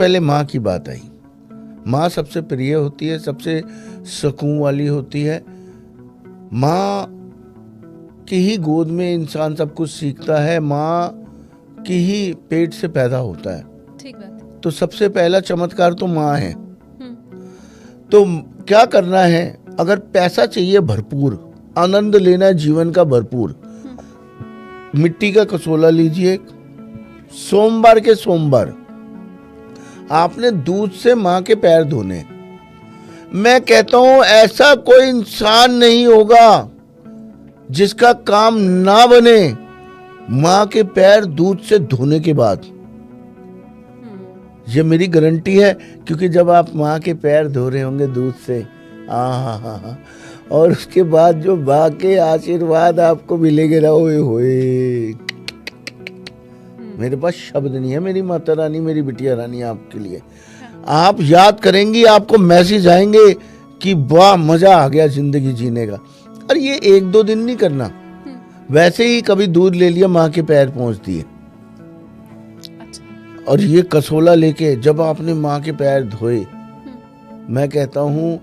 पहले माँ की बात आई। माँ सबसे प्रिय होती है, सबसे सुकून वाली होती है। माँ की ही गोद में इंसान सब कुछ सीखता है, माँ की ही पेट से पैदा होता है। ठीक बात है। तो सबसे पहला चमत्कार तो माँ है। तो क्या करना है, अगर पैसा चाहिए भरपूर, आनंद लेना है जीवन का भरपूर, मिट्टी का कसोला लीजिए। सोमवार के सोमवार आपने दूध से माँ के पैर धोने। मैं कहता हूं ऐसा कोई इंसान नहीं होगा जिसका काम ना बने माँ के पैर दूध से धोने के बाद। ये मेरी गारंटी है, क्योंकि जब आप माँ के पैर धो रहे होंगे दूध से, हाँ, और उसके बाद जो माँ के आशीर्वाद आपको मिलेंगे ना, ओए होए, मेरे पास शब्द नहीं है। मेरी माता रानी, मेरी बिटिया रानी आपके लिए, आप याद करेंगी, आपको मैसेज आएंगे कि वाह मजा आ गया जिंदगी जीने का। और ये एक दो दिन नहीं करना, वैसे ही कभी दूध ले लिया, माँ के पैर पहुंच दिए। अच्छा। और ये कसोला लेके जब आपने माँ के पैर धोए, मैं कहता हूं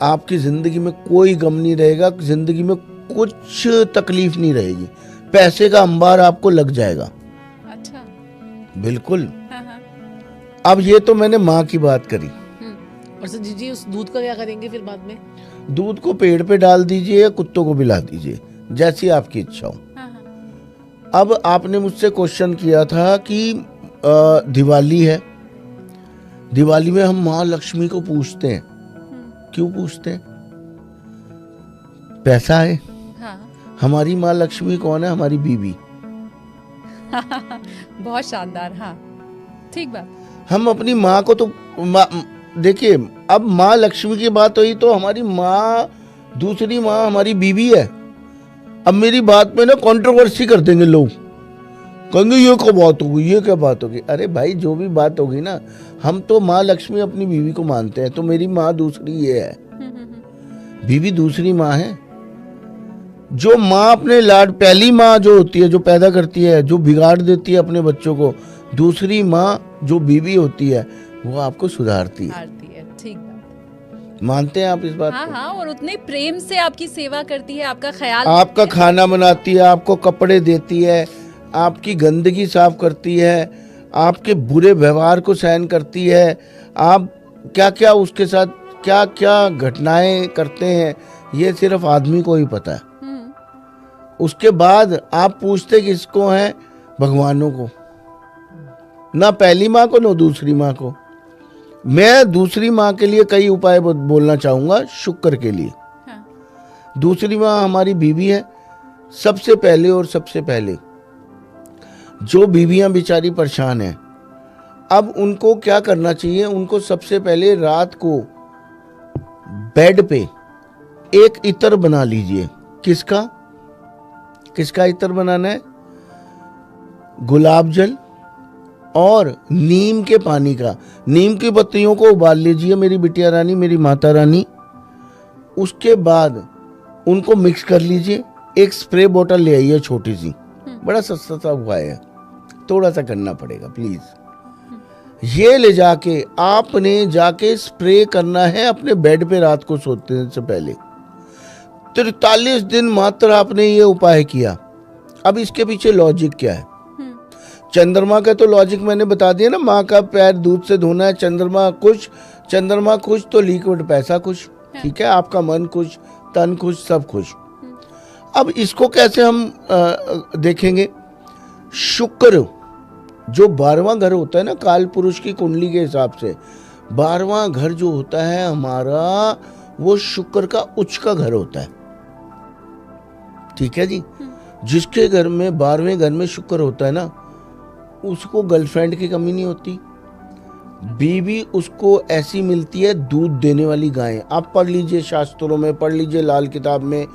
आपकी जिंदगी में कोई गम नहीं रहेगा, जिंदगी में कुछ तकलीफ नहीं रहेगी, पैसे का अंबार आपको लग जाएगा। अच्छा। बिल्कुल। हाँ। अब ये तो मैंने माँ की बात करी। और सर जी उस दूध का क्या करेंगे फिर बाद में? दूध को पेड़ पे डाल दीजिए या कुत्तों को पिला दीजिए, जैसी आपकी इच्छा हो। अब आपने मुझसे क्वेश्चन किया था कि दिवाली है, दिवाली में हम माँ लक्ष्मी को पूछते हैं। क्यों पूछते हैं? पैसा है। हाँ। हमारी माँ लक्ष्मी कौन है? हमारी बीवी। बहुत शानदार। हाँ, ठीक बात। हम अपनी माँ को तो देखिए, अब माँ लक्ष्मी की बात हुई तो हमारी माँ, दूसरी माँ हमारी बीवी है। अब मेरी बात में ना कंट्रोवर्सी कर देंगे लोग, कहेंगे ये क्या बात होगी, ये क्या बात होगी। अरे भाई, जो भी बात होगी ना, हम तो माँ लक्ष्मी अपनी बीवी को मानते हैं, तो मेरी माँ दूसरी ये है, बीवी दूसरी माँ है। जो माँ अपने लाड, पहली माँ जो होती है, जो पैदा करती है, जो बिगाड़ देती है अपने बच्चों को, दूसरी माँ जो बीवी होती है वो आपको सुधारती है। ठीक बात। मानते हैं आप इस बात हाँ को? हाँ, और उतने प्रेम से आपकी सेवा करती है, आपका ख्याल, आपका खाना बनाती है, आपको कपड़े देती है, आपकी गंदगी साफ करती है, आपके बुरे व्यवहार को सहन करती है, आप क्या क्या उसके साथ क्या क्या घटनाएं करते हैं, ये सिर्फ आदमी को ही पता है। उसके बाद आप पूछते किसको हैं? भगवानों को, ना पहली माँ को ना दूसरी माँ को। मैं दूसरी माँ के लिए कई उपाय बोलना चाहूंगा, शुक्र के लिए। हाँ। दूसरी माँ हमारी बीवी है सबसे पहले, और सबसे पहले जो बीवियां बेचारी परेशान हैं, अब उनको क्या करना चाहिए? उनको सबसे पहले रात को बेड पे एक इत्र बना लीजिए। किसका किसका इत्र बनाना है? गुलाब जल और नीम के पानी का। नीम की पत्तियों को उबाल लीजिए मेरी बिटिया रानी, मेरी माता रानी। उसके बाद उनको मिक्स कर लीजिए। एक स्प्रे बोतल ले आइए छोटी सी, बड़ा सस्ता सा उपाय है, थोड़ा सा करना पड़ेगा प्लीज। ये ले जाके आपने जाके स्प्रे करना है अपने बेड पे रात को सोते से पहले। 43 दिन मात्र आपने ये उपाय किया। अब इसके पीछे लॉजिक क्या है? चंद्रमा का तो लॉजिक मैंने बता दिया ना, माँ का पैर दूध से धोना है। चंद्रमा खुश तो लिक्विड पैसा खुश। ठीक है, आपका मन खुश, तन खुश, सब खुश। अब इसको कैसे हम देखेंगे? शुक्र जो 12वां घर होता है ना, काल पुरुष की कुंडली के हिसाब से 12वां घर जो होता है हमारा, वो शुक्र का उच्च का घर होता है। ठीक है जी। जिसके घर में 12वें घर में शुक्र होता है ना, उसको गर्लफ्रेंड की कमी नहीं होती। बीवी उसको ऐसी मिलती है दूध देने वाली गाय। आप पढ़ लीजिए शास्त्रों में, पढ़ लीजिए लाल किताब में,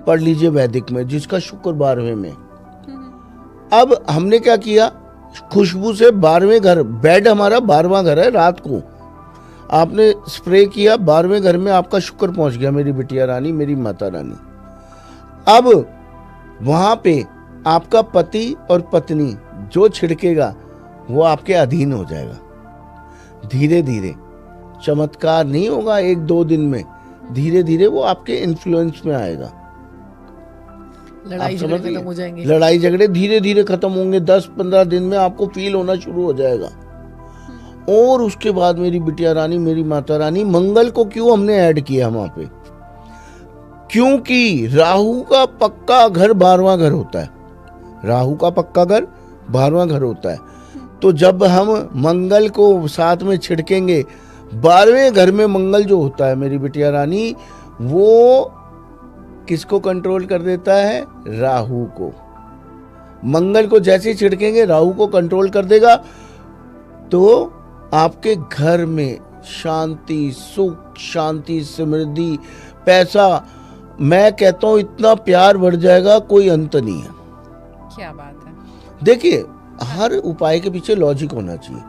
पढ़ लीजिए वैदिक में, जिसका शुक्र 12वें में। अब हमने क्या किया? खुशबू से 12वें घर, बेड हमारा 12वां घर है, रात को आपने स्प्रे किया, 12वें घर में आपका शुक्र पहुंच गया मेरी बिटिया रानी, मेरी माता रानी। अब वहां पे आपका पति और पत्नी जो छिड़केगा वो आपके अधीन हो जाएगा। धीरे धीरे, चमत्कार नहीं होगा एक दो दिन में, धीरे धीरे वो आपके इन्फ्लुएंस में आएगा। लड़ाई आप झगड़े समझ रही खत्म हो हैं? जाएंगे। लड़ाई झगड़े धीरे धीरे खत्म होंगे, 10-15 दिन में आपको फील होना शुरू हो जाएगा। और उसके बाद मेरी बिटिया रानी, मेरी माता रानी, मंगल को क्यों हमने ऐड किया वहां पे? क्योंकि राहु का पक्का घर 12वां घर होता है। राहु का पक्का घर 12वां घर होता है। तो जब हम मंगल को साथ में छिड़केंगे, 12वें घर में मंगल जो होता है मेरी बिटिया रानी, वो किसको कंट्रोल कर देता है? राहु को। मंगल को जैसे ही छिड़केंगे राहु को कंट्रोल कर देगा। तो आपके घर में शांति, सुख, शांति, समृद्धि, पैसा, मैं कहता हूं इतना प्यार बढ़ जाएगा, कोई अंत नहीं है। क्या बात है। देखिए, हर उपाय के पीछे लॉजिक होना चाहिए,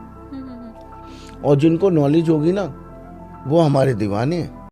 और जिनको नॉलेज होगी ना, वो हमारे दीवाने हैं।